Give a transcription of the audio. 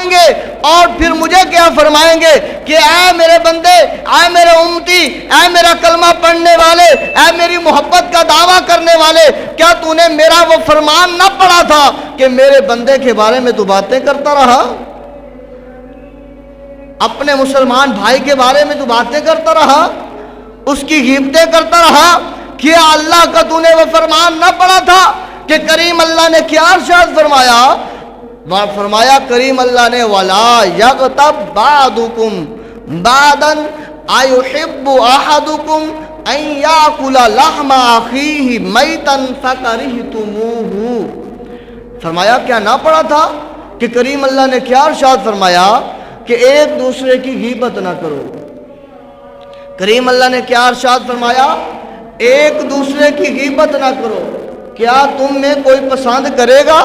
فرمائیں گے اور پھر مجھے کیا فرمائیں گے کہ اے میرے بندے، اے میرے امتی، اے میرا کلمہ پڑھنے والے، اے میری محبت کا دعویٰ کرنے والے، کیا تو نے میرا وہ فرمان نہ پڑھا تھا کہ میرے بندے کے بارے میں تو باتیں کرتا رہا، اپنے مسلمان بھائی کے بارے میں تو باتیں کرتا رہا، اس کی غیبتیں کرتا رہا؟ کیا اللہ کا تو نے وہ فرمان نہ پڑھا تھا کہ کریم اللہ نے کیا ارشاد فرمایا؟ فرمایا کریم اللہ نے وَلَا يَغْتَبْ بَعْضُكُمْ بَعْضًا أَيُحِبُّ أَحَدُكُمْ أَن يَأْكُلَ لَحْمَ أَخِيهِ مَيْتًا فَكَرِهْتُمُوهُ۔ فرمایا کیا نہ پڑھا تھا کہ کریم اللہ نے کیا ارشاد فرمایا کہ ایک دوسرے کی غیبت نہ کرو؟ کریم اللہ نے کیا ارشاد فرمایا؟ ایک دوسرے کی غیبت نہ کرو۔ کیا تم میں کوئی پسند کرے گا